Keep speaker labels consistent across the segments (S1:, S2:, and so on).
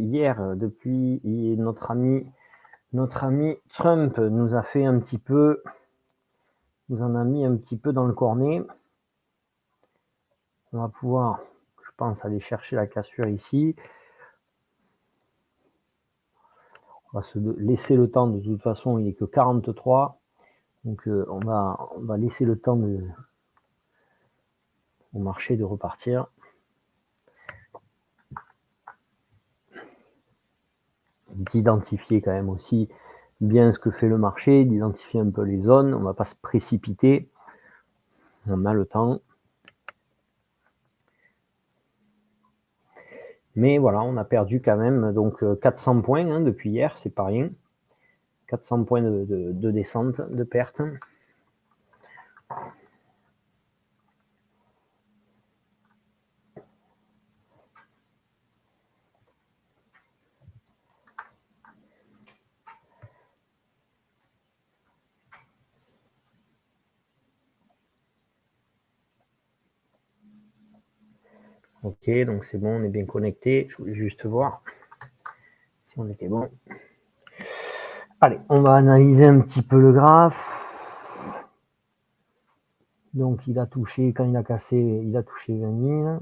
S1: hier, depuis notre ami Trump nous a fait un petit peu, nous en a mis un petit peu dans le cornet. On va pouvoir, je pense, aller chercher la cassure ici. On va se laisser le temps, de toute façon, il n'est que 43. Donc on va laisser le temps au marché de repartir. D'identifier quand même aussi bien ce que fait le marché, d'identifier un peu les zones. On ne va pas se précipiter. On a le temps. Mais voilà, on a perdu quand même donc 400 points hein, depuis hier, c'est pas rien. 400 points de descente, de perte. Ok, donc c'est bon, on est bien connecté. Je voulais juste voir si on était bon. Allez, on va analyser un petit peu le graphe. Donc il a touché, quand il a cassé, il a touché 20 000.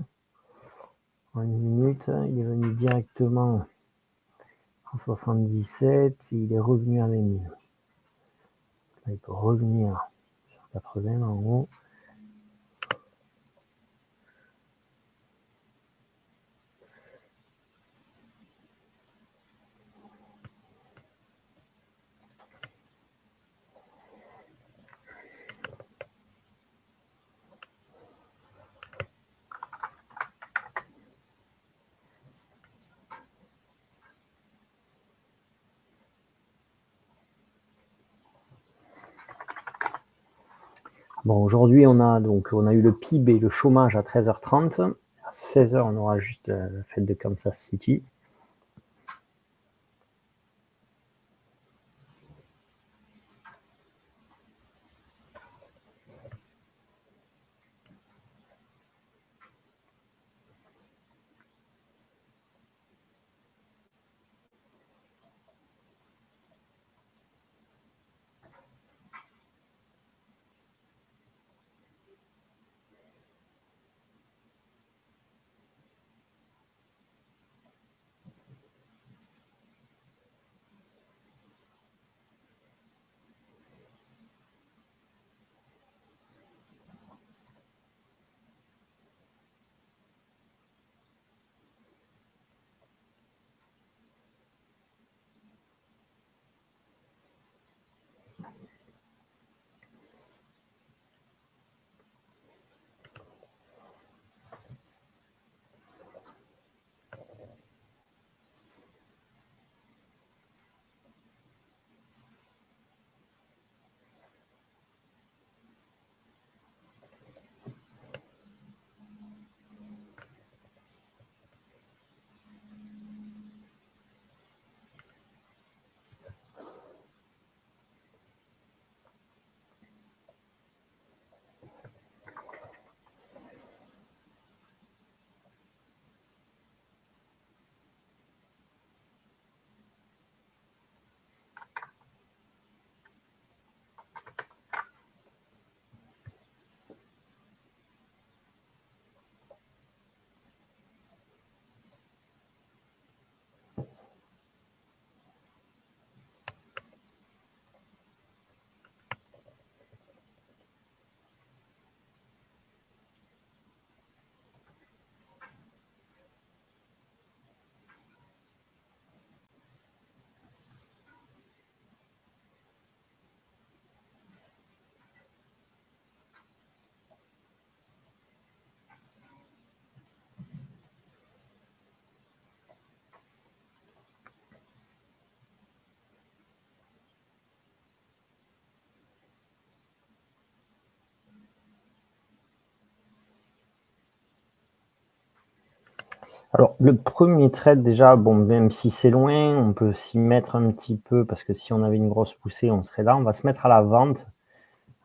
S1: En une minute, il est venu directement en 77, il est revenu à 20 000. Là, il peut revenir sur 80 en haut. Bon, aujourd'hui, on a eu le PIB et le chômage à 13h30. À 16h, on aura juste la fête de Kansas City. Alors, le premier trade, déjà, bon, même si c'est loin, on peut s'y mettre un petit peu, parce que si on avait une grosse poussée, on serait là. On va se mettre à la vente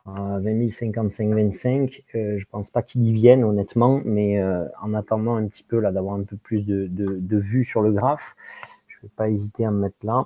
S1: à 20 055-25. Je pense pas qu'il y vienne, honnêtement, mais en attendant un petit peu là d'avoir un peu plus de vue sur le graphe. vais pas hésiter à me mettre là.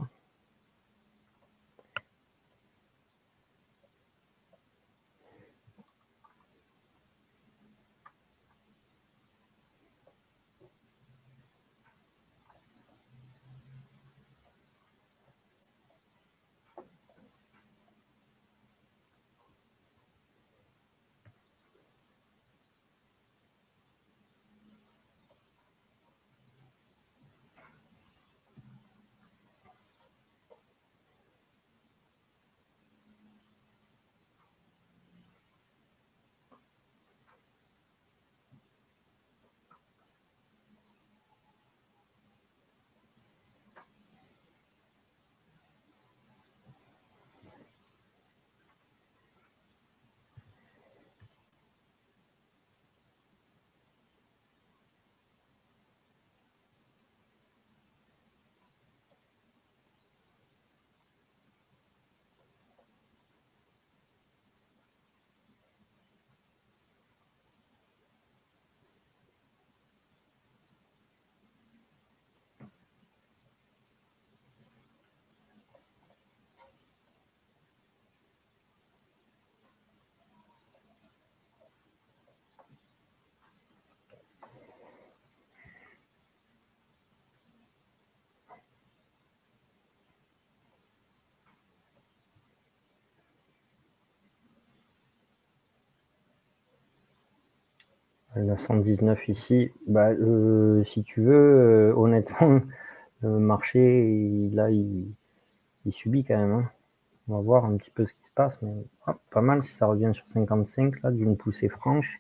S1: La 119 ici, bah, si tu veux, honnêtement, le marché, là, il subit quand même. Hein. On va voir un petit peu ce qui se passe, mais pas mal si ça revient sur 55, là, d'une poussée franche.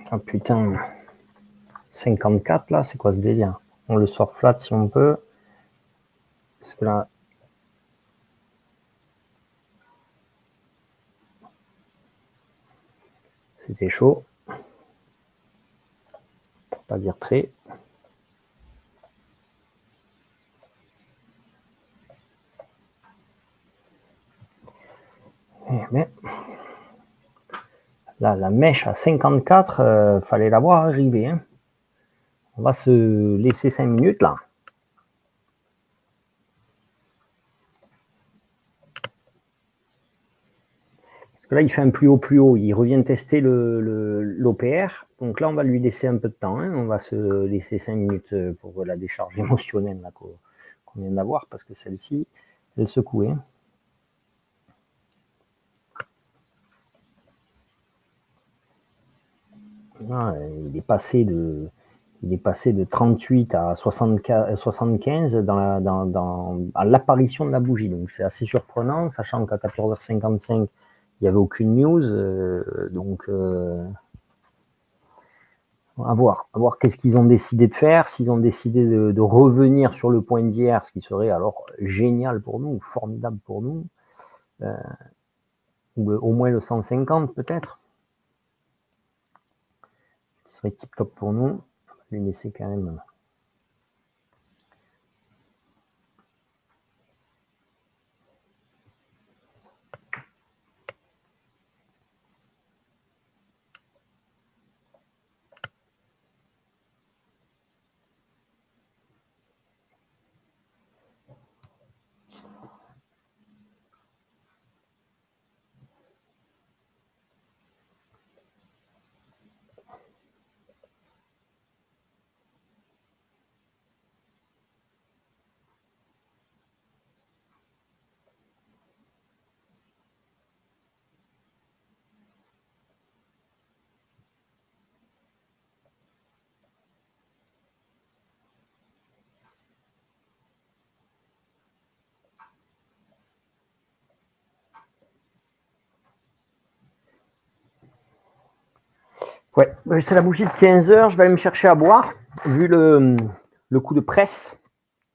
S1: Ah putain, 54 là, c'est quoi ce délire? On le sort flat si on peut. Parce que là, c'était chaud. Pour pas dire très. Mais là, la mèche à 54, fallait la voir arriver. Hein. On va se laisser 5 minutes là. Parce que là, il fait un plus haut. Il revient tester l'OPR. Donc là, on va lui laisser un peu de temps. Hein. On va se laisser 5 minutes pour la décharge émotionnelle qu'on vient d'avoir. Parce que celle-ci, elle secouait. Hein. Là, il est passé de 38 à 75 à l'apparition de la bougie. Donc c'est assez surprenant, sachant qu'à 14h55, il n'y avait aucune news. À voir qu'est-ce qu'ils ont décidé de faire, s'ils ont décidé de revenir sur le point d'hier, ce qui serait alors génial pour nous, formidable pour nous, ou au moins le 150 peut-être, ce qui serait tip top pour nous. On va lui laisser quand même. Ouais, c'est la bougie de 15h, je vais aller me chercher à boire, vu le coup de presse,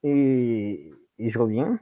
S1: et je reviens.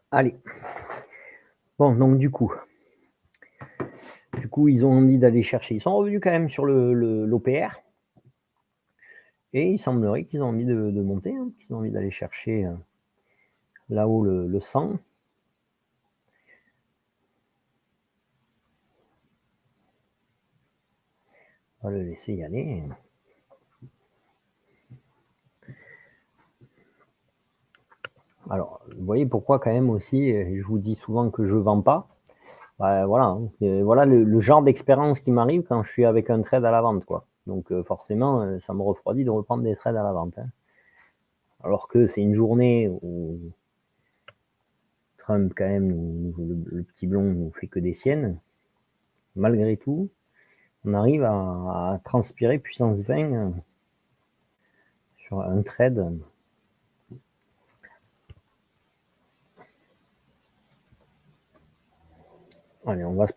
S1: Allez. Bon, donc du coup, ils ont envie d'aller chercher. Ils sont revenus quand même sur l'OPR. Et il semblerait qu'ils ont envie de monter, hein, qu'ils ont envie d'aller chercher là-haut le 100. On va le laisser y aller. Alors, vous voyez pourquoi quand même aussi, je vous dis souvent que je ne vends pas. Voilà, hein, voilà le genre d'expérience qui m'arrive quand je suis avec un trade à la vente, quoi. Donc forcément, ça me refroidit de reprendre des trades à la vente, hein. Alors que c'est une journée où Trump, quand même, le petit blond, nous fait que des siennes. Malgré tout, on arrive à transpirer puissance 20 sur un trade. Allez, on va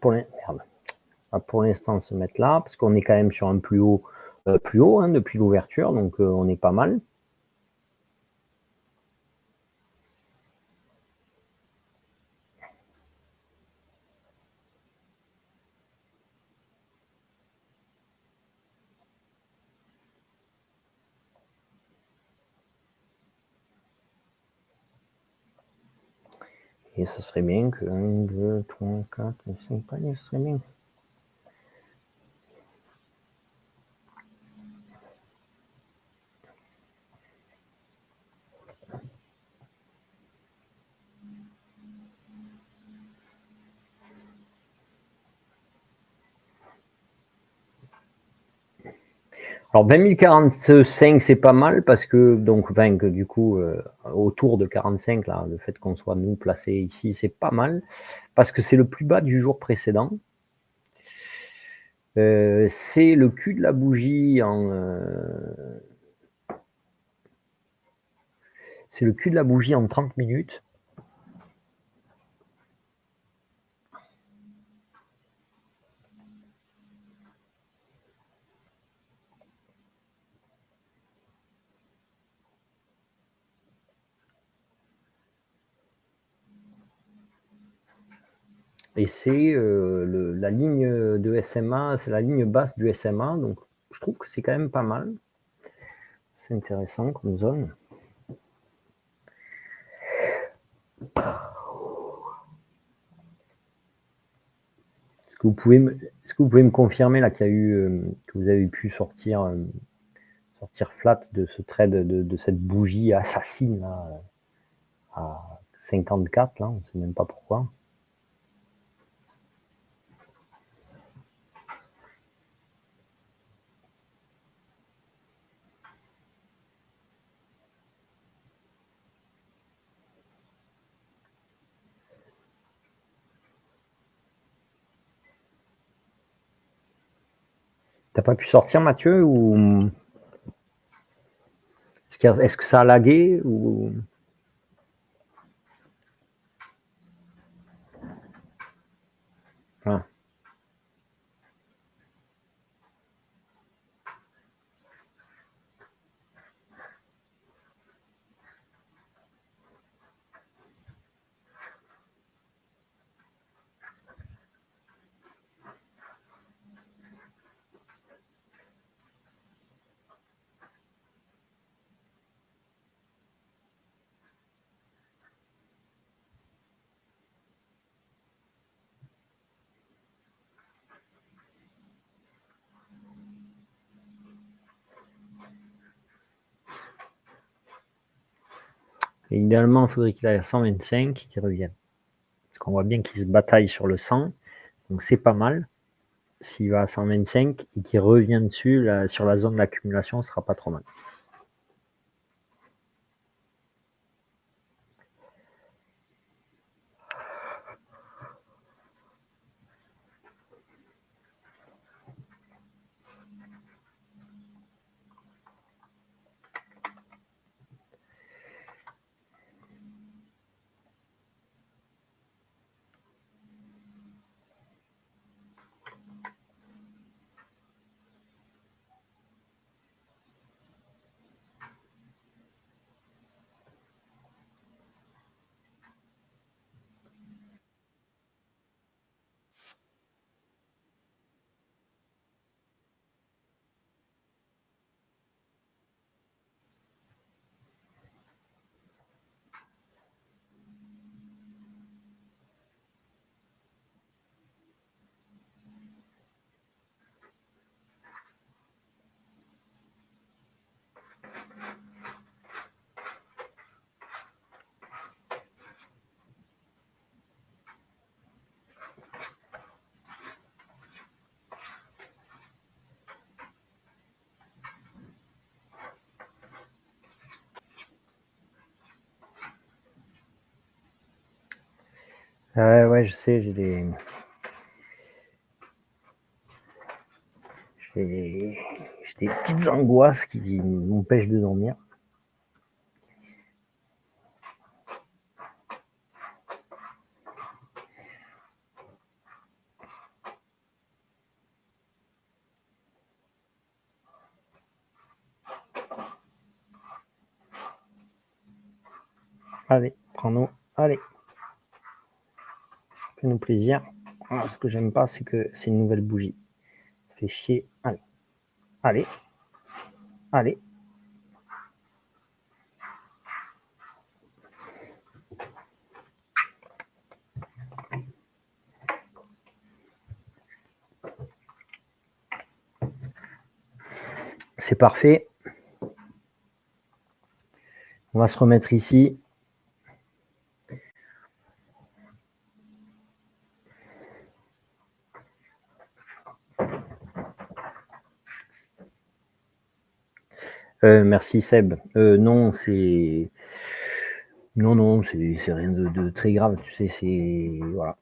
S1: pour l'instant se mettre là, parce qu'on est quand même sur un plus haut, hein, depuis l'ouverture, donc on est pas mal. Et ce serait bien que 1, 2, 3, 4, 5 paliers, ce serait bien. Alors 20 045, c'est pas mal parce que donc du coup autour de 45 là, le fait qu'on soit nous placés ici, c'est pas mal parce que c'est le plus bas du jour précédent. C'est le cul de la bougie c'est le cul de la bougie en 30 minutes. Et c'est la ligne de SMA, c'est la ligne basse du SMA, donc je trouve que c'est quand même pas mal. C'est intéressant comme zone. Est-ce que vous pouvez me confirmer là qu'il y a eu que vous avez pu sortir flat de ce trade de cette bougie assassine là, à 54 là, on ne sait même pas pourquoi. T'as pas pu sortir, Mathieu, ou est-ce que ça a lagué ou ah. Et idéalement, il faudrait qu'il aille à 125, qu'il revienne. Parce qu'on voit bien qu'il se bataille sur le 100, donc c'est pas mal. S'il va à 125 et qu'il revient dessus, là, sur la zone d'accumulation, ce sera pas trop mal. Ouais, je sais, j'ai des petites angoisses qui m'empêchent de dormir. Allez, prends-nous. Allez. Fais-nous plaisir. Alors, ce que j'aime pas, c'est que c'est une nouvelle bougie. Ça fait chier. Allez. Allez. Allez. C'est parfait. On va se remettre ici. Merci Seb. Non, c'est rien de très grave. Tu sais, c'est voilà,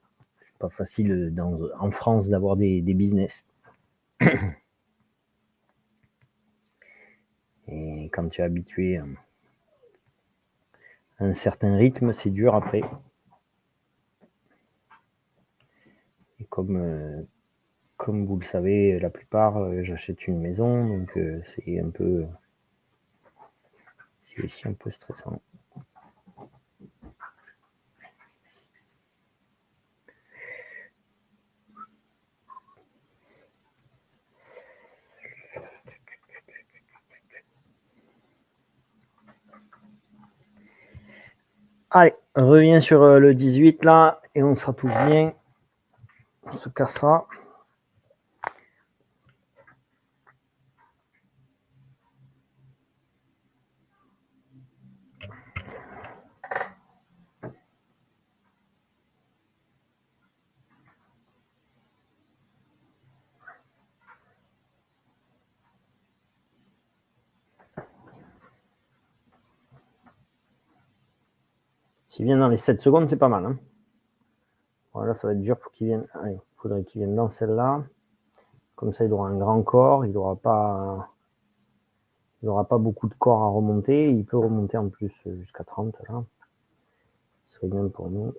S1: pas facile en France d'avoir des business. Et quand tu es habitué à un certain rythme, c'est dur après. Et comme vous le savez, la plupart, j'achète une maison, donc c'est aussi un peu stressant. Allez, reviens sur le 18 là, et on sera tous bien. On se cassera. S'il vient dans les 7 secondes, c'est pas mal. Hein. Voilà, ça va être dur pour qu'il vienne. Allez, il faudrait qu'il vienne dans celle-là. Comme ça, il aura un grand corps. Il n'aura pas beaucoup de corps à remonter. Il peut remonter en plus jusqu'à 30. Là. Ce serait bien pour nous.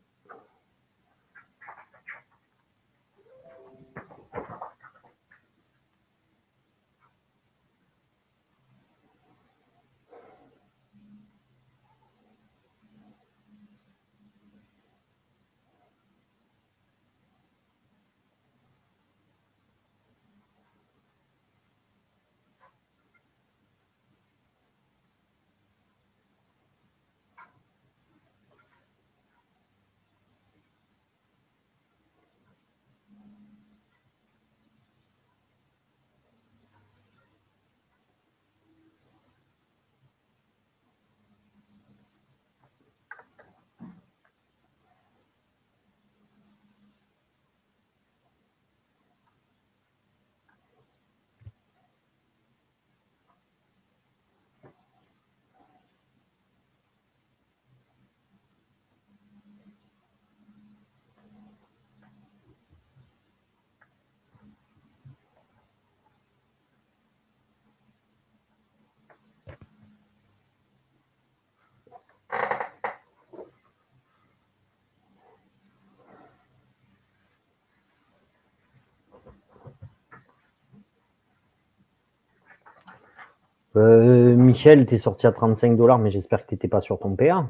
S1: Michel, t'es sorti à 35$, mais j'espère que t'étais pas sur ton PA.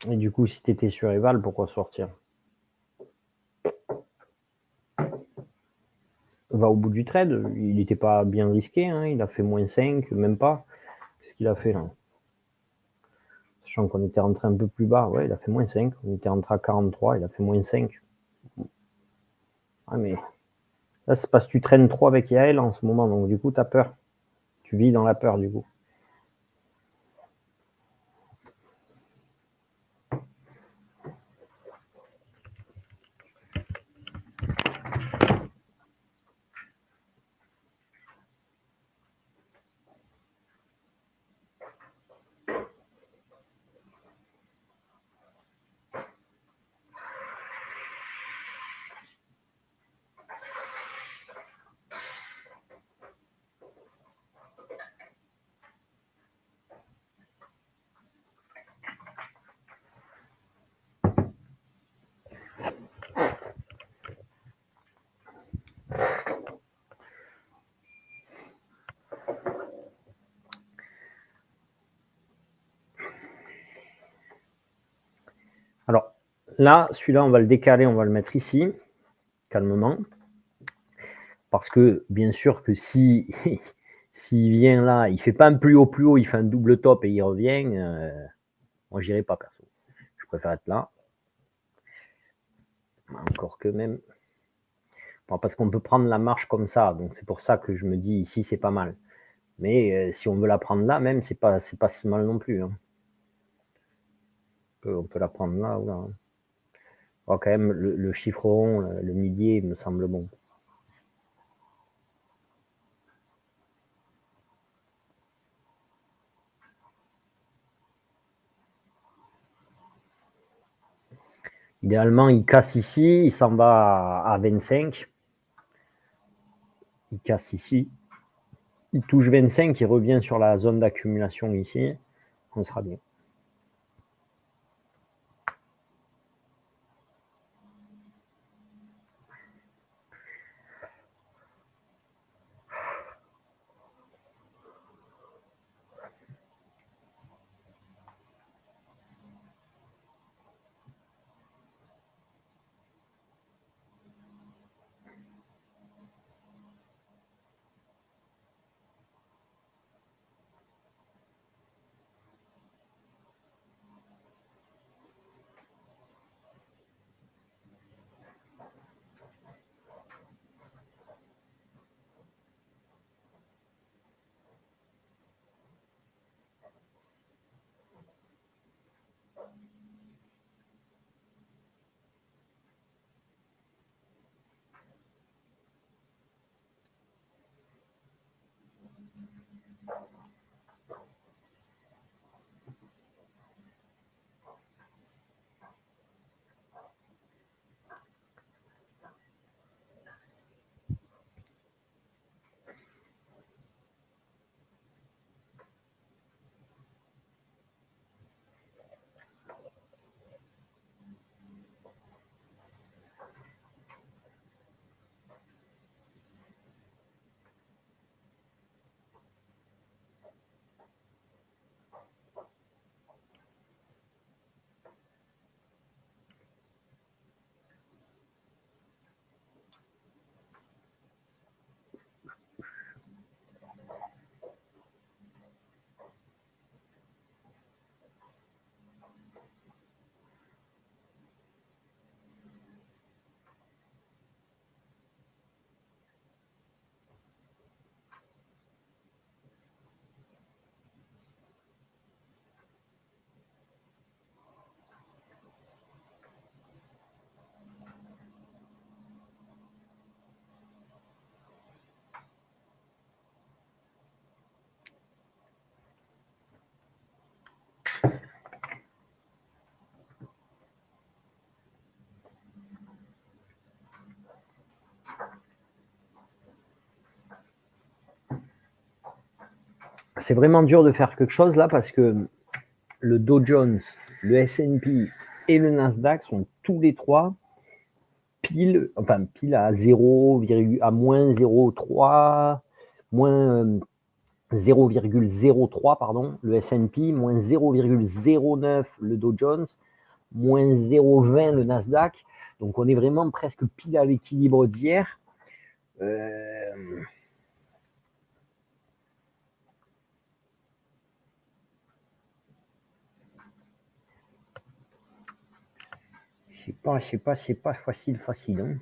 S1: Et du coup, si t'étais sur Eval, pourquoi sortir? Va au bout du trade. Il n'était pas bien risqué. Hein. Il a fait moins 5, même pas. Qu'est-ce qu'il a fait là? Sachant qu'on était rentré un peu plus bas. Ouais, il a fait moins 5. On était rentré à 43. Il a fait moins 5. Ah, mais là, c'est parce que tu traînes trop avec Yael en ce moment. Donc, du coup, tu as peur. Tu vis dans la peur, du coup. là, celui-là, on va le décaler, on va le mettre ici, calmement. Parce que, bien sûr que si s'il vient là, il fait pas un plus haut, il fait un double top et il revient, moi j'irai pas perso. Je préfère être là. Encore que même. Bon, parce qu'on peut prendre la marche comme ça, donc c'est pour ça que je me dis ici c'est pas mal. Mais si on veut la prendre là, même c'est pas si mal non plus. Hein. On peut la prendre là ou là. Hein. Oh, quand même, le chiffre rond, le millier me semble bon. Idéalement, il casse ici, il s'en va à 25. Il casse ici. Il touche 25, il revient sur la zone d'accumulation ici. On sera bien. C'est vraiment dur de faire quelque chose là parce que le Dow Jones, le S&P et le Nasdaq sont tous les trois pile à 0, à moins 0,3, moins 0,03, pardon, le S&P, moins 0,09 le Dow Jones, moins 0,20 le Nasdaq. Donc on est vraiment presque pile à l'équilibre d'hier. C'est pas facile. Hein.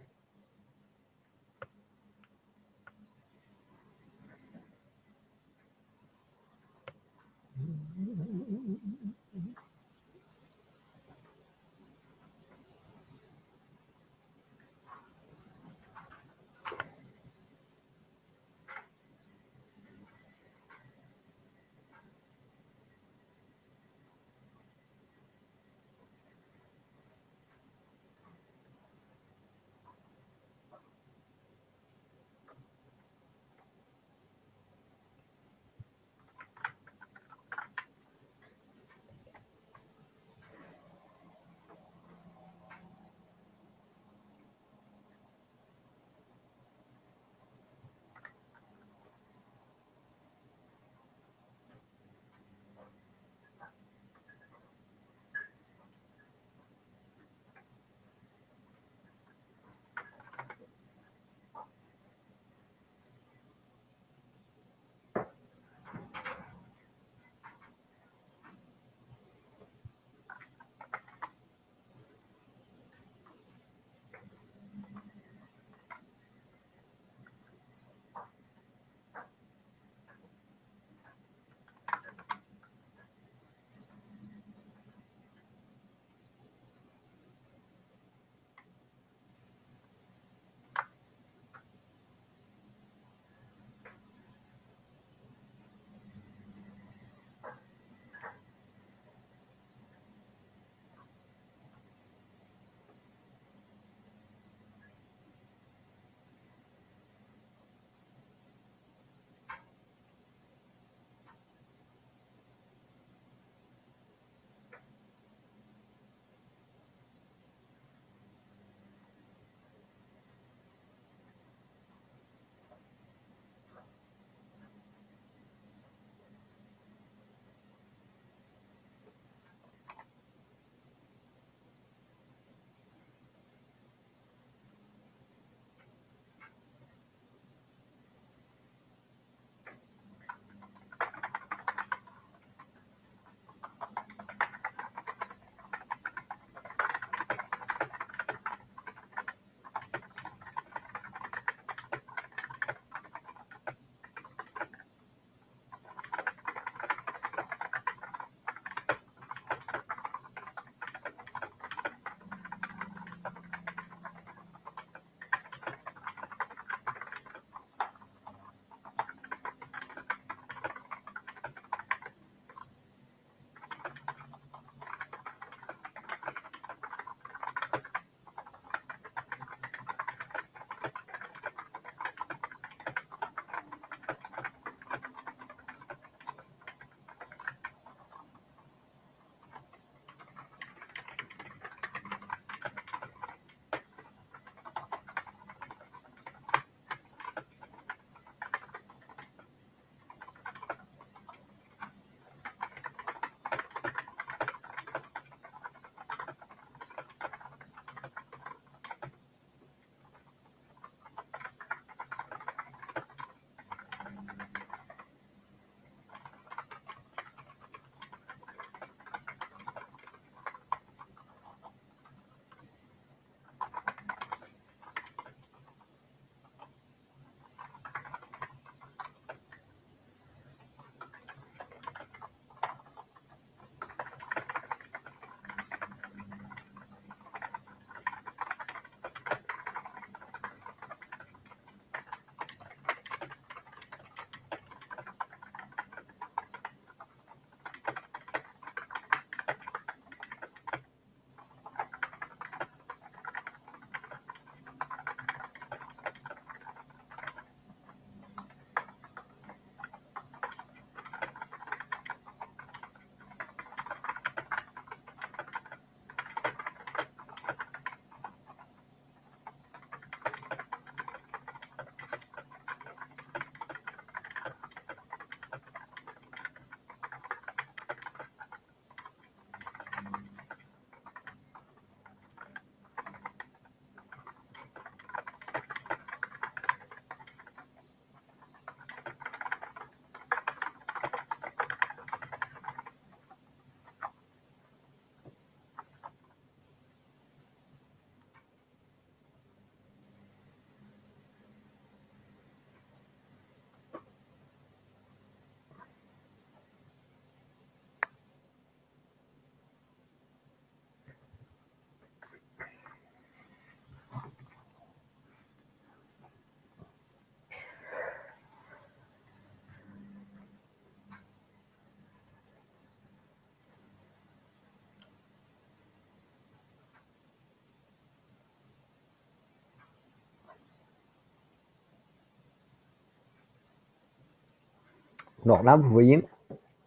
S1: Alors là, vous voyez,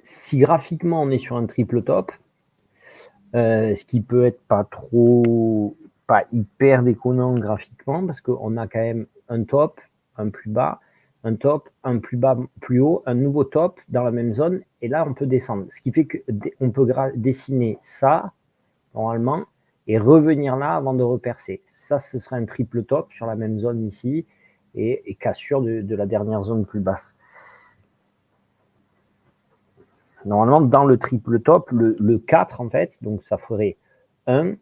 S1: si graphiquement on est sur un triple top, ce qui peut être pas hyper déconnant graphiquement, parce qu'on a quand même un top, un plus bas, un top, un plus bas, plus haut, un nouveau top dans la même zone, et là on peut descendre. Ce qui fait qu'on peut dessiner ça, normalement, et revenir là avant de repercer. Ça, ce sera un triple top sur la même zone ici, et cassure de la dernière zone plus basse. Normalement, dans le triple top, le 4, en fait, donc ça ferait 1,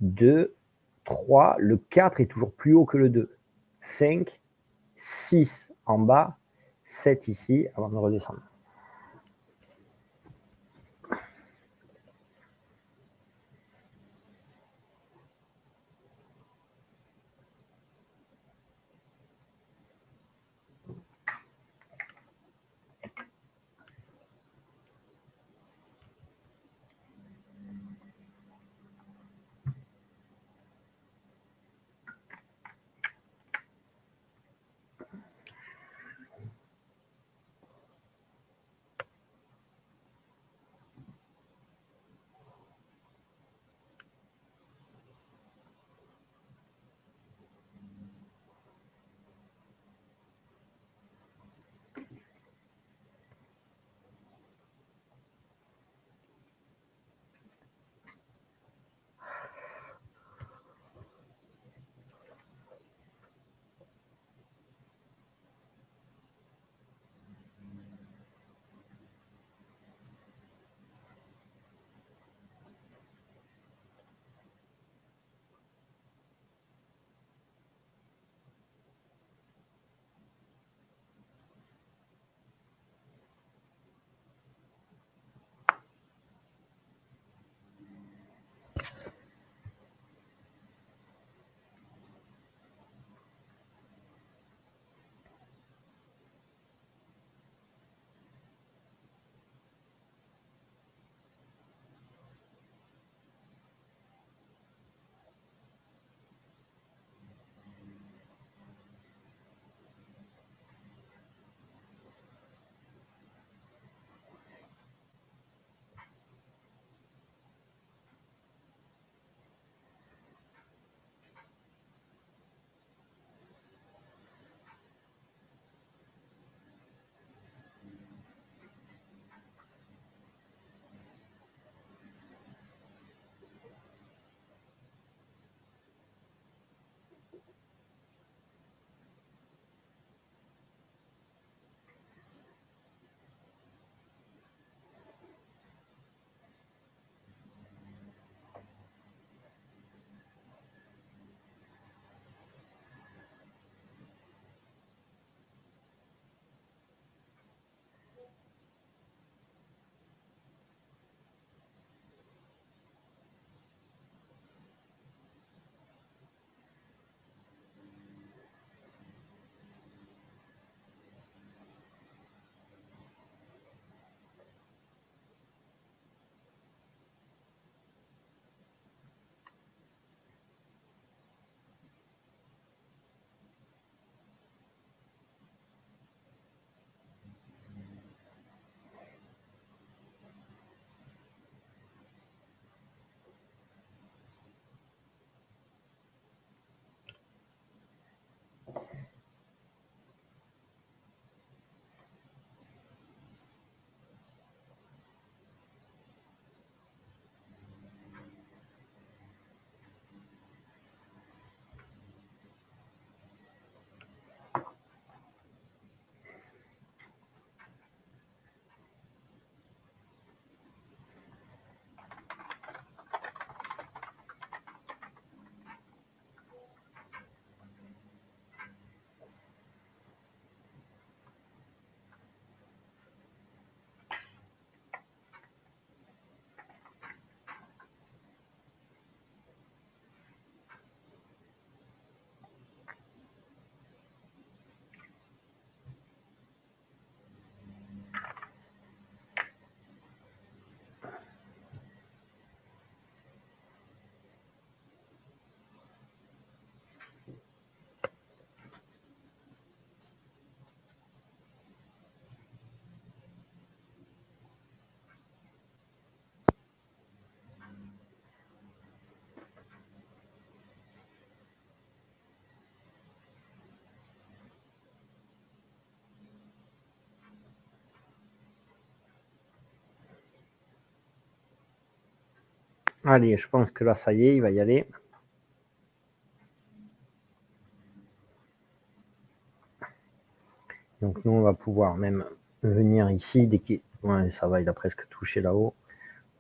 S1: 2, 3, le 4 est toujours plus haut que le 2. 5, 6 en bas, 7 ici, avant de redescendre. Allez, je pense que là, ça y est, il va y aller. Donc nous, on va pouvoir même venir ici. Dès qu'il... Ouais, ça va, il a presque touché là-haut.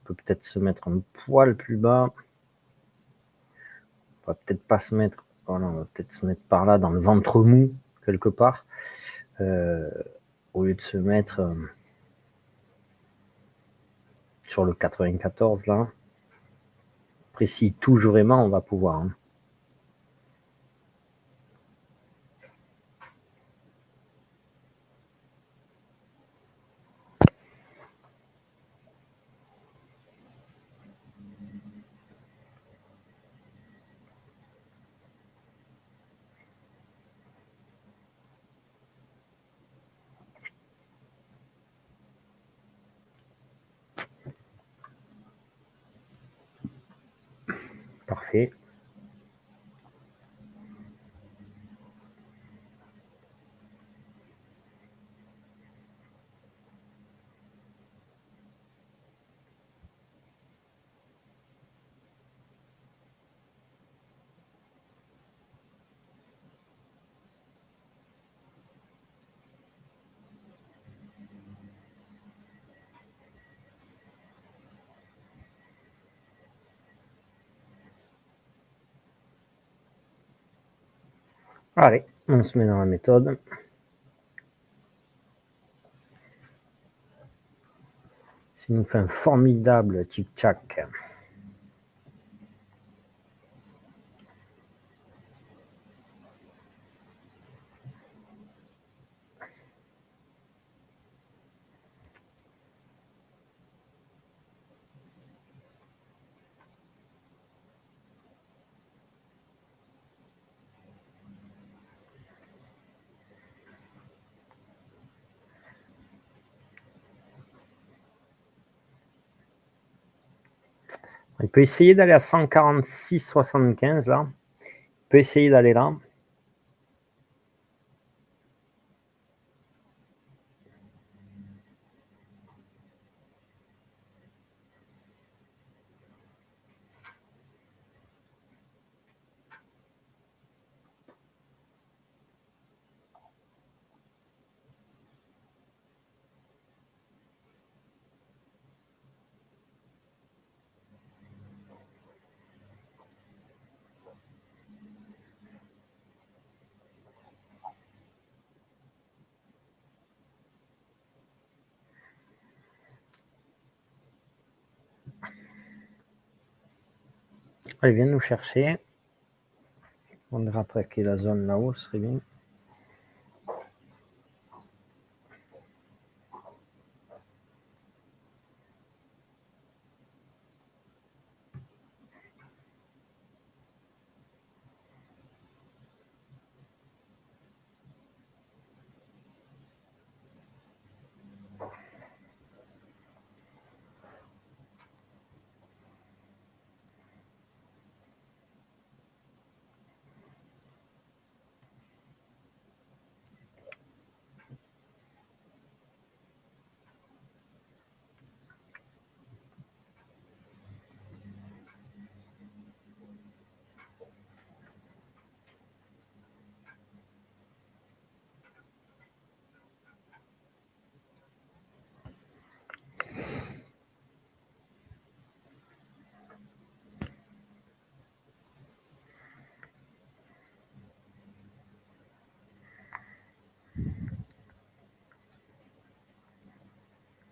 S1: On peut peut-être se mettre un poil plus bas. On va peut-être pas se mettre... Voilà, on va peut-être se mettre par là, dans le ventre mou, quelque part. Au lieu de se mettre sur le 94, là. Après, s'il touche vraiment, on va pouvoir. Hein. Parfait. Allez, on se met dans la méthode. Ça nous fait un formidable tic-tac. Il peut essayer d'aller à 146,75 là. Il peut essayer d'aller là. Allez, viens nous chercher. On devrait attaquer la zone là-haut, ce serait bien.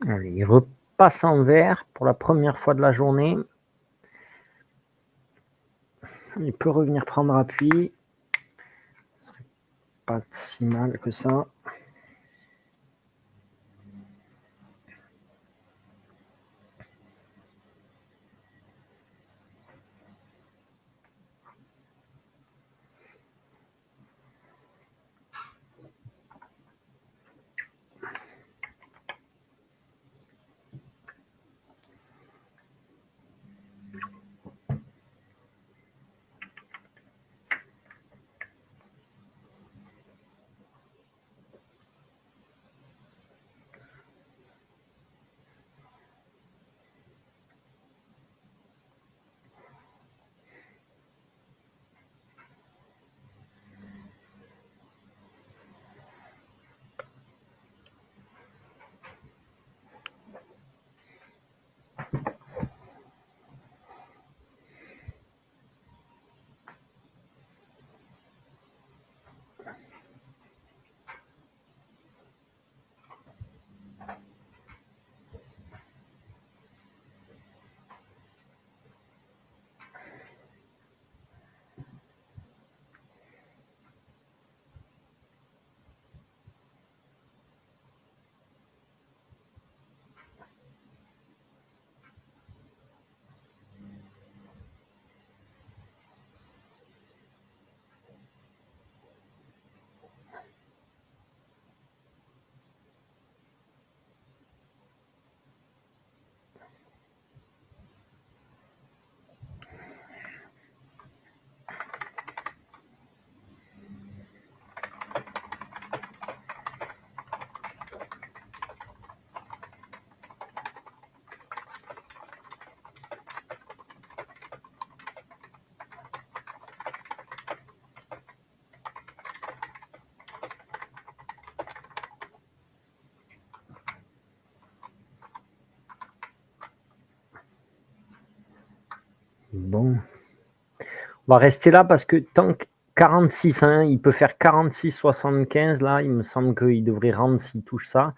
S1: Allez, il repasse en vert pour la première fois de la journée. Il peut revenir prendre appui. Ce serait pas si mal que ça. Bon, on va rester là parce que tant que 46, hein, il peut faire 46,75 là, il me semble qu'il devrait rendre s'il touche ça.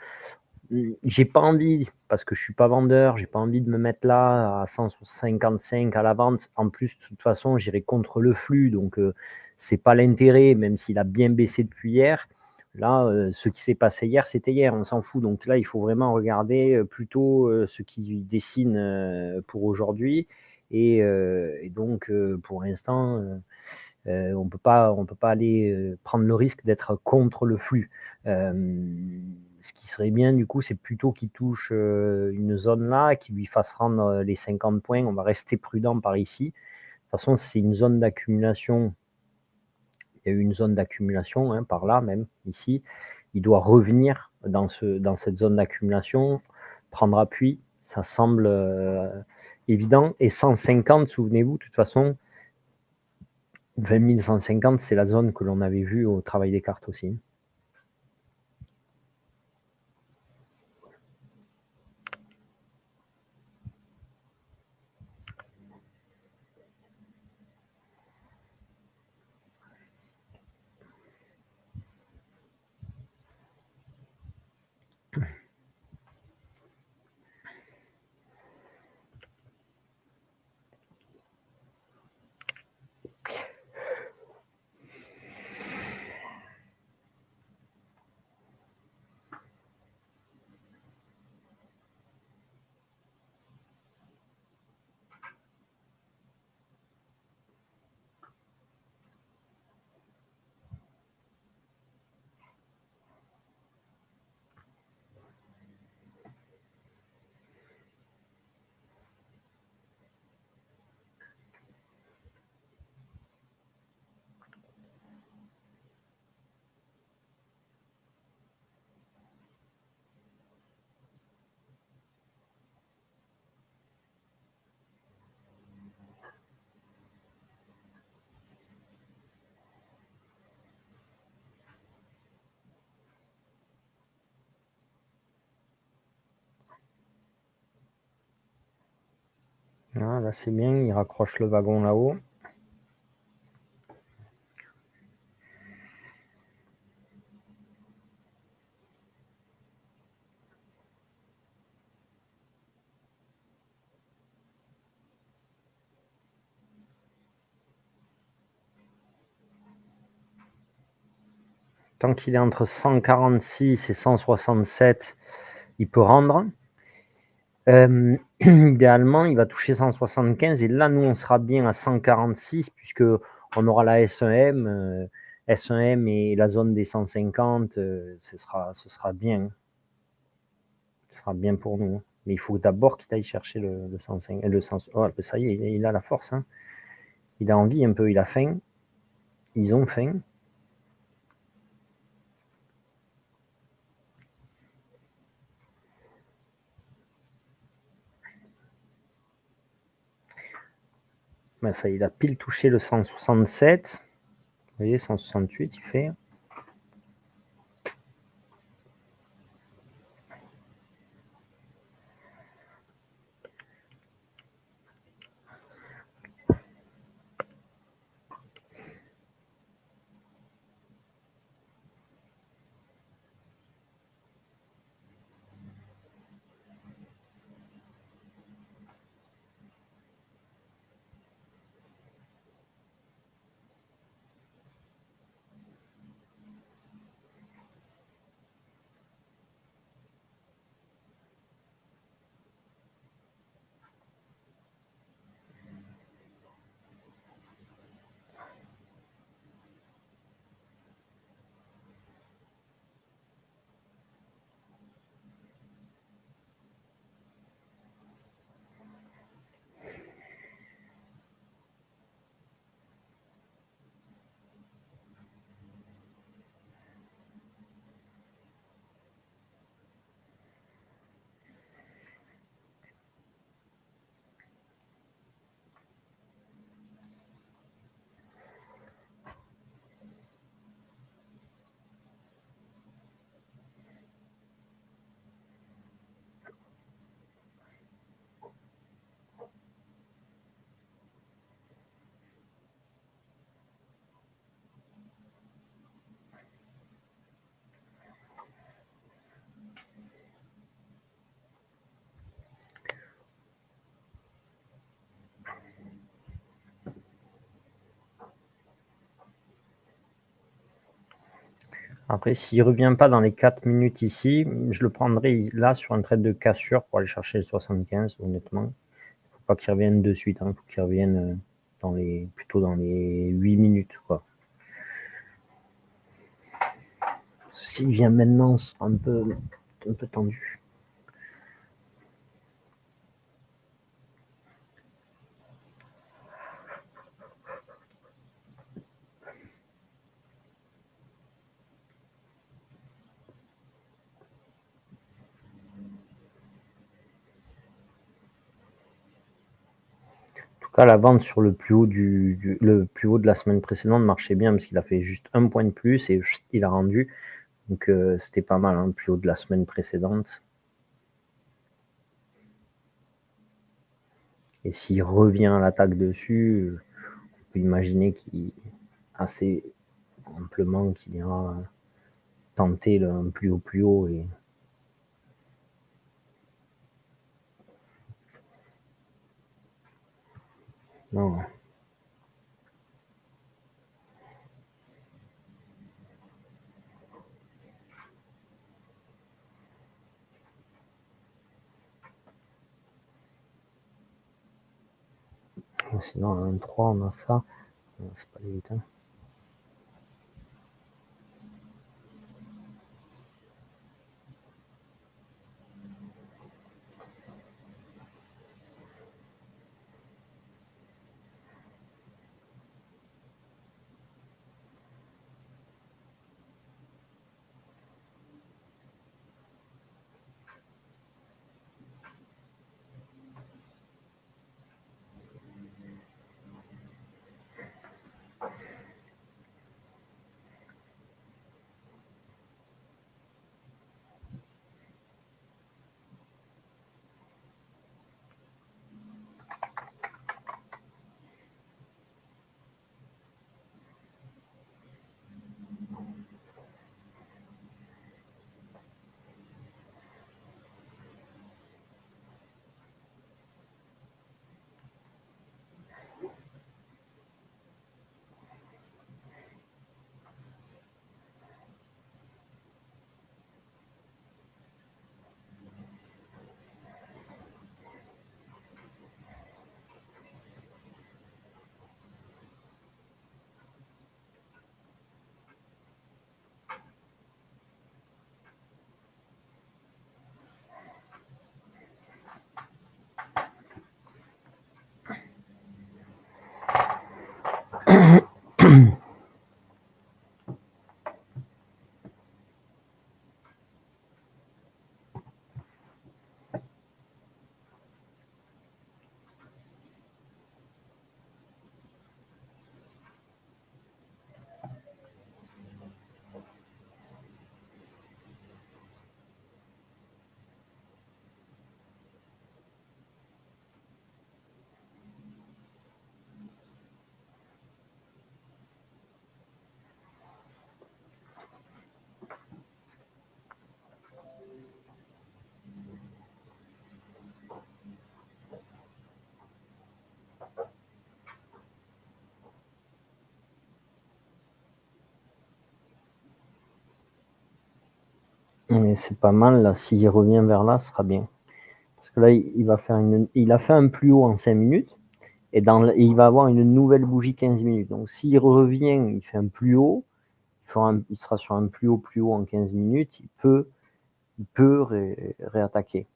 S1: J'ai pas envie, parce que je suis pas vendeur, j'ai pas envie de me mettre là à 155 à la vente. En plus, de toute façon, j'irai contre le flux, donc c'est pas l'intérêt, même s'il a bien baissé depuis hier. Là, ce qui s'est passé hier, c'était hier, on s'en fout. Donc là, il faut vraiment regarder plutôt ce qui dessine pour aujourd'hui. Et donc, pour l'instant, on peut pas aller prendre le risque d'être contre le flux. Ce qui serait bien, du coup, c'est plutôt qu'il touche une zone là, qui lui fasse rendre les 50 points. On va rester prudent par ici. De toute façon, c'est une zone d'accumulation. Il y a eu une zone d'accumulation, hein, par là même, ici. Il doit revenir dans cette zone d'accumulation, prendre appui. Ça semble évident. Et 150, souvenez-vous, de toute façon, 20 150, c'est la zone que l'on avait vue au travail des cartes aussi. Ah, là, c'est bien, il raccroche le wagon là-haut. Tant qu'il est entre 146 et 167, il peut rendre. Idéalement, il va toucher 175 et là, nous, on sera bien à 146 puisque on aura la S1M, S1M et la zone des 150, ce sera bien. Ce sera bien pour nous. Mais il faut d'abord qu'il aille chercher le 105, le 100. Oh, ça y est, il a la force. Hein. Il a envie un peu, il a faim. Ils ont faim. Ben ça, il a pile touché le 167. Vous voyez, 168, il fait. Après, s'il revient pas dans les 4 minutes ici, je le prendrai là sur un trade de cassure pour aller chercher le 75, honnêtement. Faut pas qu'il revienne de suite, faut qu'il revienne plutôt dans les 8 minutes, quoi. S'il vient maintenant, ce sera un peu tendu. En tout cas, la vente sur le plus haut le plus haut de la semaine précédente marchait bien parce qu'il a fait juste un point de plus et il a rendu. Donc c'était pas mal, le plus haut de la semaine précédente. Et s'il revient à l'attaque dessus, on peut imaginer qu'il assez amplement qu'il ira tenter un plus haut et non. Sinon, un 3, on a ça. C'est pas les 8. Mais c'est pas mal, là, s'il revient vers là, ce sera bien. Parce que là, il a fait un plus haut en 5 minutes, et il va avoir une nouvelle bougie 15 minutes. Donc s'il revient, il fait un plus haut, il sera sur un plus haut en 15 minutes, il peut réattaquer.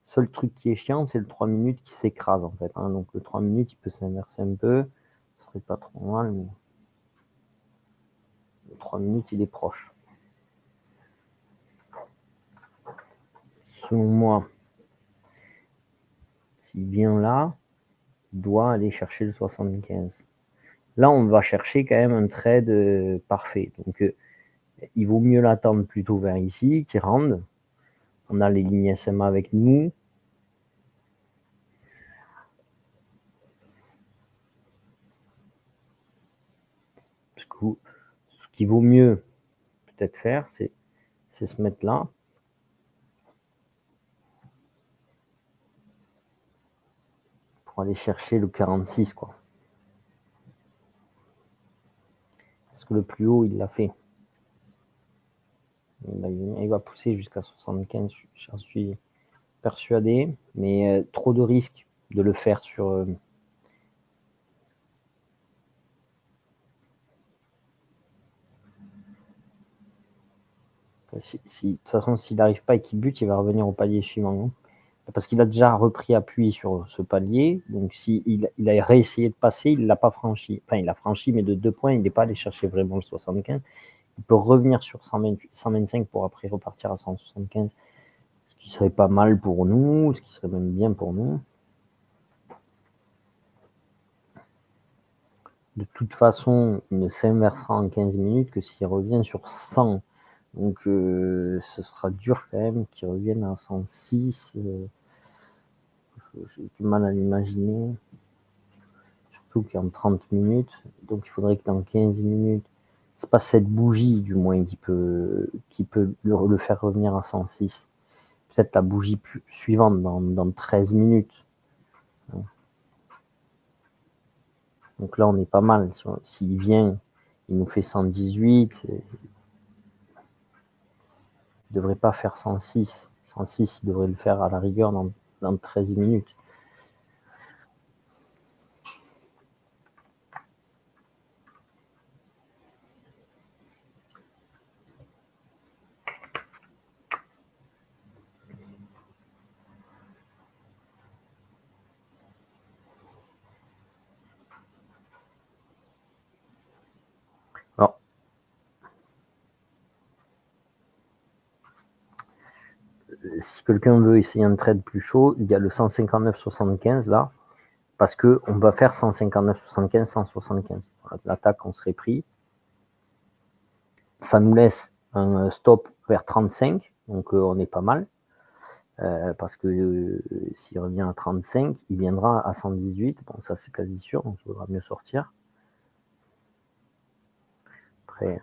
S1: Seul truc qui est chiant, c'est le 3 minutes qui s'écrase, en fait. Donc le 3 minutes, il peut s'inverser un peu, ce serait pas trop mal, mais le 3 minutes, il est proche. Selon moi, s'il vient là, il doit aller chercher le 75. Là, on va chercher quand même un trade parfait. Donc, il vaut mieux l'attendre plutôt vers ici, qu'il rende. On a les lignes SMA avec nous. Ce qu'il vaut mieux peut-être faire, c'est se mettre là. Pour aller chercher le 46, quoi. Parce que le plus haut, il l'a fait. Il va pousser jusqu'à 75, j'en suis persuadé, mais trop de risques de le faire sur... de toute façon, s'il n'arrive pas et qu'il bute, il va revenir au palier suivant. Hein. Parce qu'il a déjà repris appui sur ce palier. Donc, s'il a réessayé de passer, il ne l'a pas franchi. Enfin, il l'a franchi, mais de 2 points, il n'est pas allé chercher vraiment le 75. Il peut revenir sur 125 pour après repartir à 175, ce qui serait pas mal pour nous, ce qui serait même bien pour nous. De toute façon, il ne s'inversera en 15 minutes que s'il revient sur 100. Donc, ce sera dur quand même qu'il revienne à 106. J'ai du mal à l'imaginer. Surtout qu'en 30 minutes. Donc, il faudrait que dans 15 minutes, c'est pas cette bougie du moins qui peut le faire revenir à 106. Peut-être la bougie suivante dans 13 minutes. Donc là, on est pas mal. S'il vient, il nous fait 118. Il ne devrait pas faire 106. 106, il devrait le faire à la rigueur dans 13 minutes. Alors, si quelqu'un veut essayer un trade plus chaud, il y a le 159,75 là, parce qu'on va faire 159,75, 175. Voilà, l'attaque, on serait pris. Ça nous laisse un stop vers 35, donc on est pas mal. Parce que s'il revient à 35, il viendra à 118. Bon, ça c'est quasi sûr, donc il faudra mieux sortir. Après,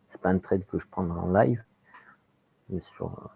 S1: c'est pas un trade que je prendrai en live, mais sur...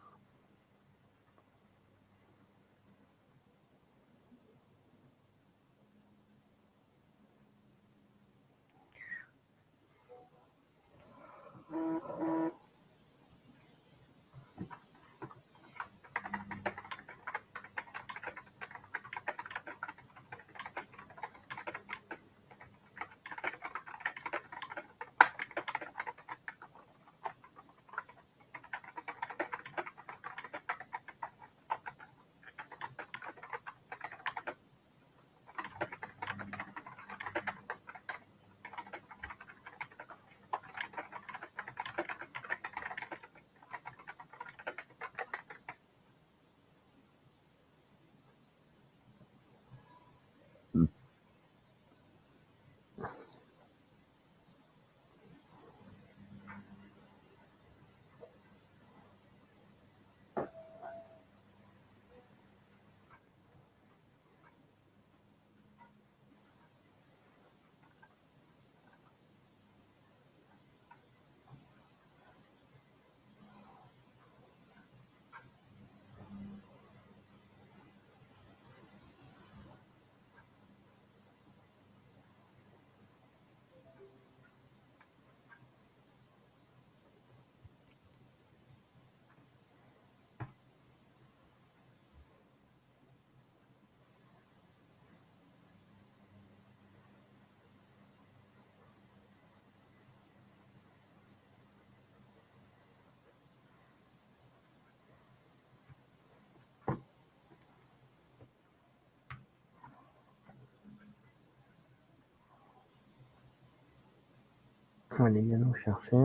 S1: Allez, viens nous chercher.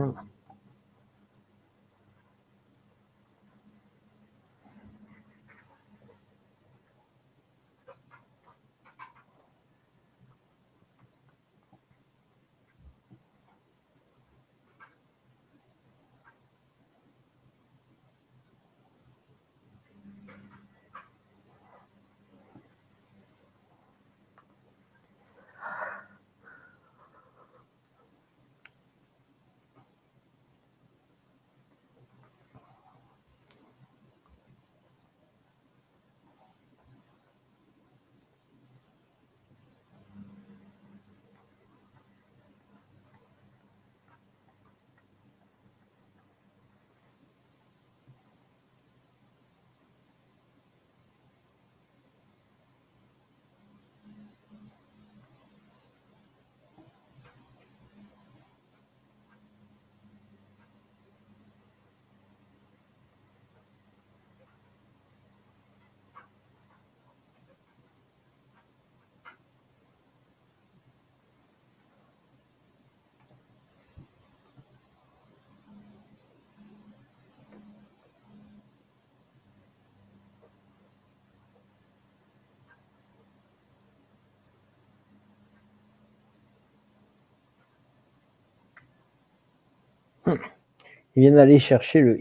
S1: Il vient d'aller chercher le...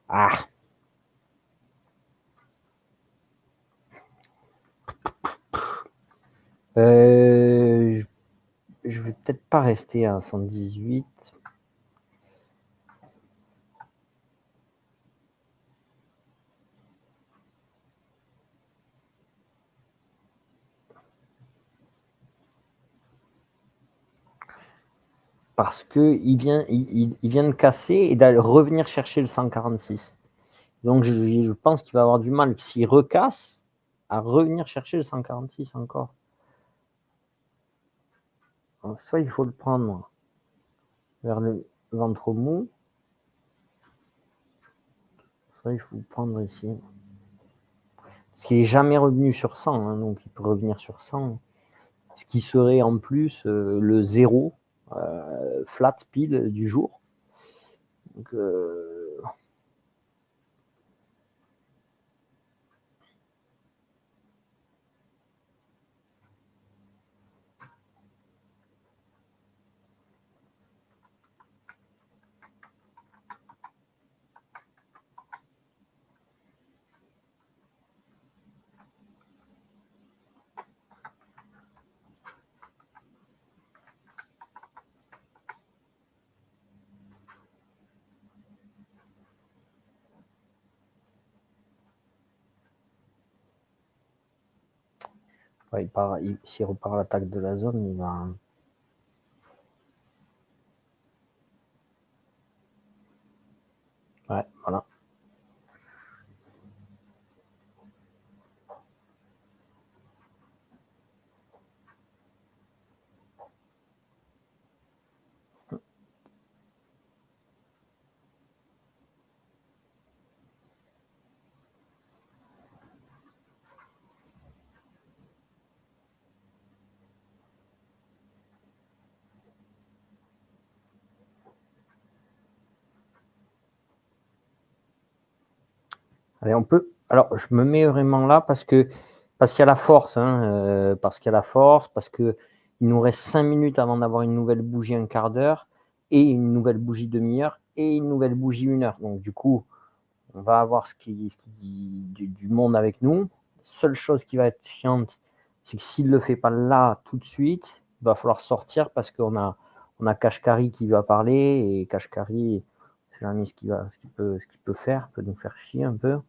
S1: Ah. Je vais peut-être pas rester à 118. Parce qu'il vient, il vient de casser et d'aller revenir chercher le 146. Donc je pense qu'il va avoir du mal, s'il recasse, à revenir chercher le 146 encore. Alors, soit il faut le prendre vers le ventre mou, soit il faut le prendre ici. Parce qu'il n'est jamais revenu sur 100, hein, donc il peut revenir sur 100. Ce qui serait en plus le 0 flat pile du jour. Donc, ouais, s'il repart à l'attaque de la zone, il va... Ouais, voilà. Allez, on peut... Alors, je me mets vraiment là parce qu'il y a la force, hein, parce qu'il y a la force, parce qu'il nous reste 5 minutes avant d'avoir une nouvelle bougie un quart d'heure, et une nouvelle bougie demi-heure, et une nouvelle bougie 1 heure. Donc, du coup, on va avoir du monde avec nous. La seule chose qui va être chiante, c'est que s'il ne le fait pas là, tout de suite, il va falloir sortir parce on a Kashkari qui va parler, et Kashkari, c'est jamais ce qu'il peut faire, peut nous faire chier un peu.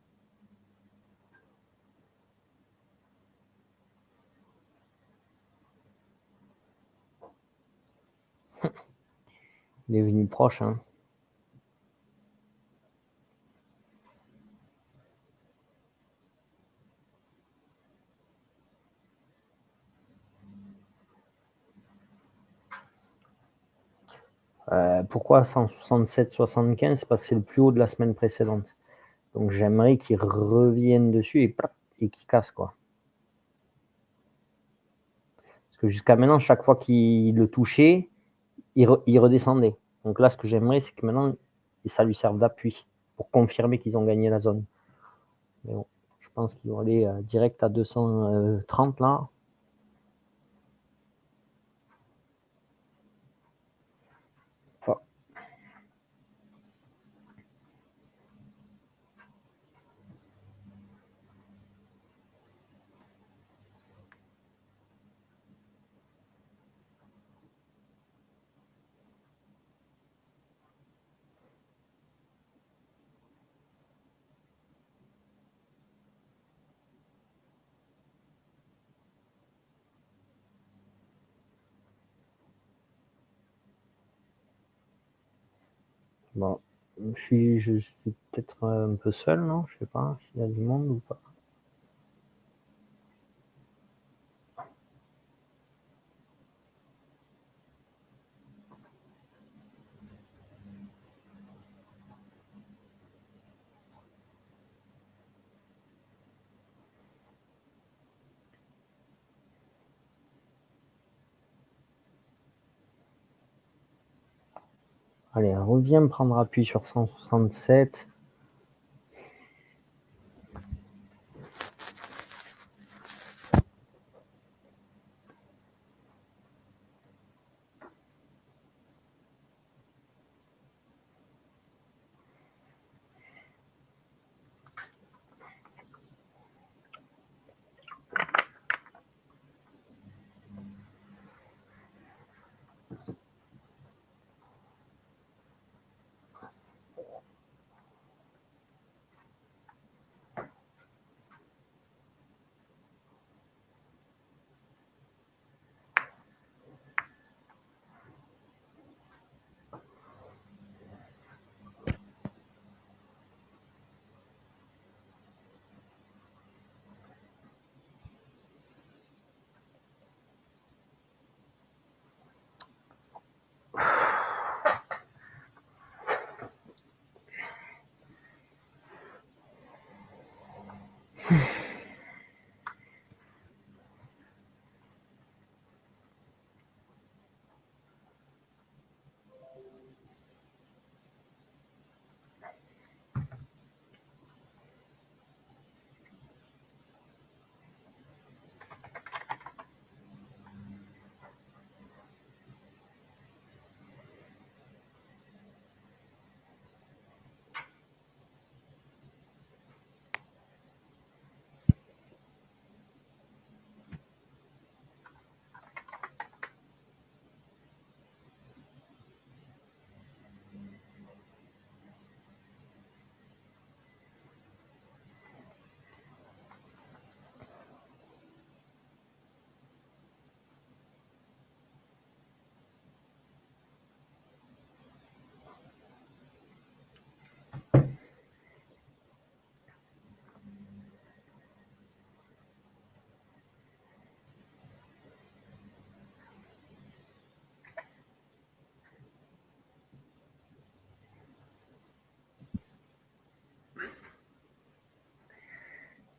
S1: Il est venu proche, hein. Pourquoi 167,75? Parce que c'est le plus haut de la semaine précédente. Donc j'aimerais qu'il revienne dessus et qu'il casse, quoi. Parce que jusqu'à maintenant, chaque fois qu'il le touchait, il redescendait. Donc là, ce que j'aimerais, c'est que maintenant, ça lui serve d'appui pour confirmer qu'ils ont gagné la zone. Mais bon, je pense qu'ils vont aller direct à 230 là. Enfin, bon, je suis peut-être un peu seul, non? Je sais pas s'il y a du monde ou pas. Allez, reviens prendre appui sur 167.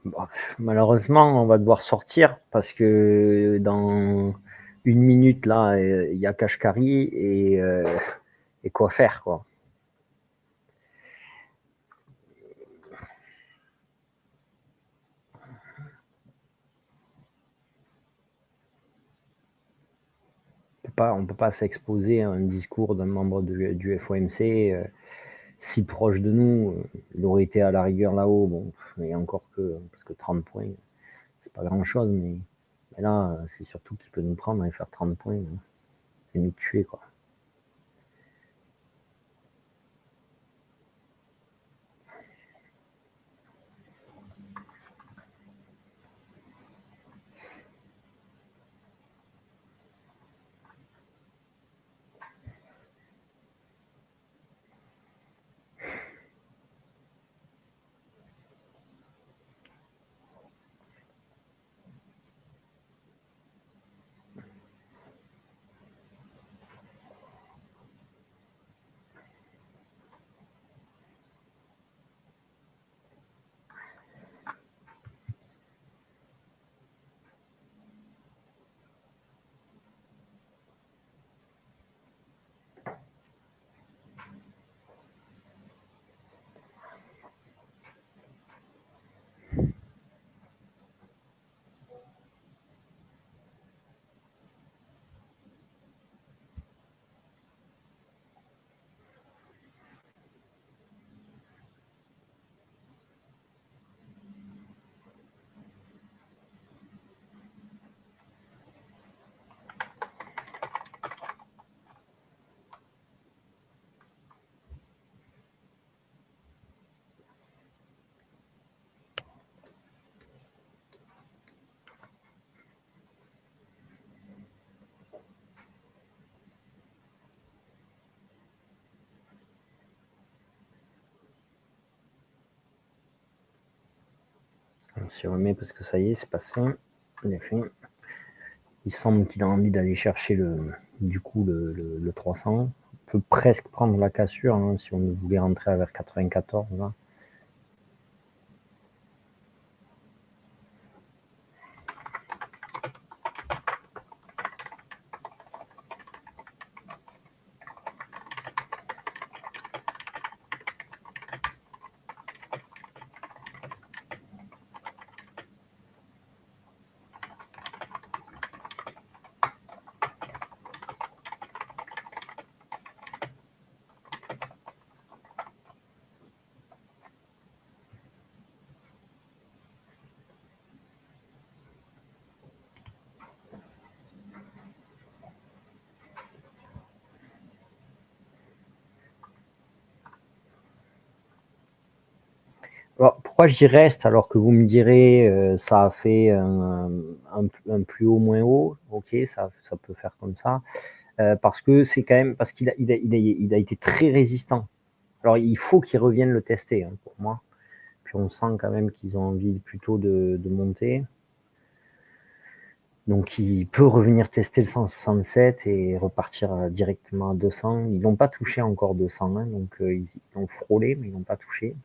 S1: Bah, malheureusement, on va devoir sortir parce que dans 1 minute, là, il y a Kashkari et quoi faire, quoi. On peut pas s'exposer à un discours d'un membre du FOMC si proche de nous. Il aurait été à la rigueur là-haut, bon, et encore que, parce que 30 points, c'est pas grand-chose, mais là, c'est surtout qu'il peut nous prendre et faire 30 points et nous tuer, quoi. On s'y remet parce que ça y est, c'est passé. En effet, il semble qu'il a envie d'aller chercher le 300. On peut presque prendre la cassure hein, si on voulait rentrer vers 94. Là. Alors, pourquoi j'y reste alors que vous me direz ça a fait un plus haut, moins haut, ok, ça peut faire comme ça, parce que c'est quand même parce qu'il a été très résistant. Alors il faut qu'ils reviennent le tester hein, pour moi. Puis on sent quand même qu'ils ont envie plutôt de monter. Donc il peut revenir tester le 167 et repartir directement à 200. Ils n'ont pas touché encore 200, hein, donc ils ont frôlé, mais ils n'ont pas touché.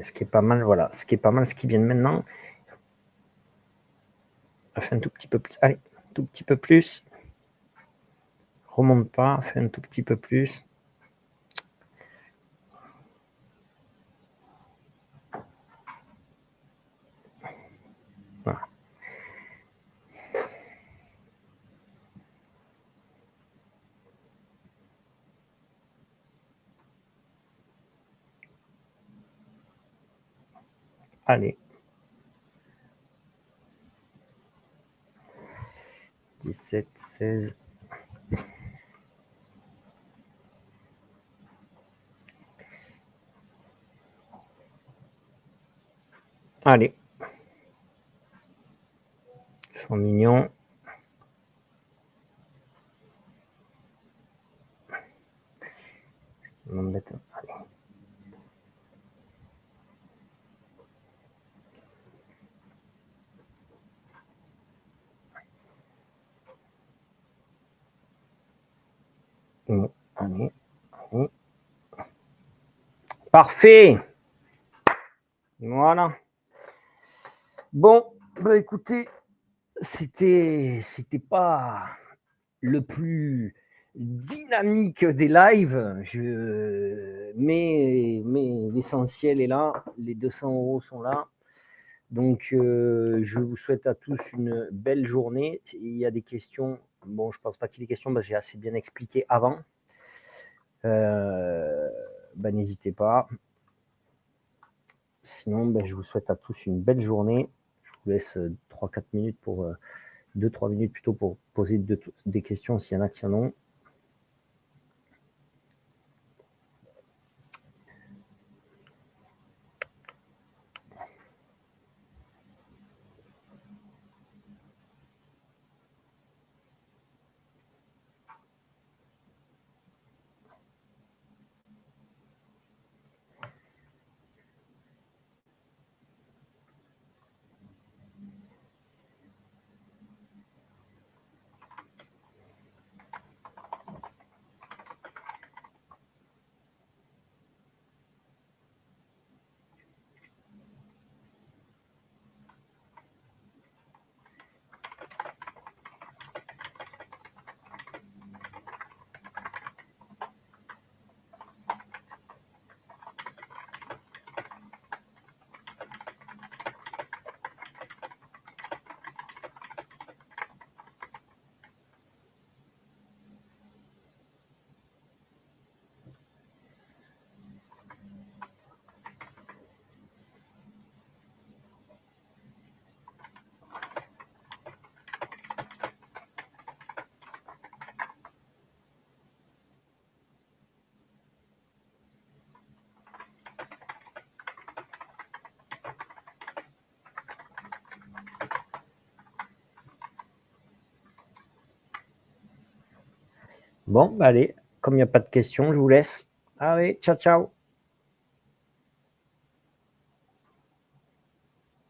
S1: ce qui est pas mal, voilà, ce qui est pas mal, ce qui vient de maintenant. Fais un tout petit peu plus, allez, tout petit peu plus. Remonte pas, fais un tout petit peu plus. Voilà. Allez. 17, 16. Allez. Ils sont mignons. Ça m'embête. Allez. Bon, allez. Allez. Parfait. Voilà. Bon, bah écoutez, c'était pas le plus dynamique des lives, mais l'essentiel est là, les 200 € sont là. Donc, je vous souhaite à tous une belle journée. Il y a des questions. Bon, je ne pense pas qu'il y ait des questions, j'ai assez bien expliqué avant. N'hésitez pas. Sinon, je vous souhaite à tous une belle journée. Je vous laisse 3-4 minutes pour 2-3 minutes plutôt pour poser des questions s'il y en a qui en ont. Bon, allez, comme il n'y a pas de questions, je vous laisse. Allez, ciao, ciao.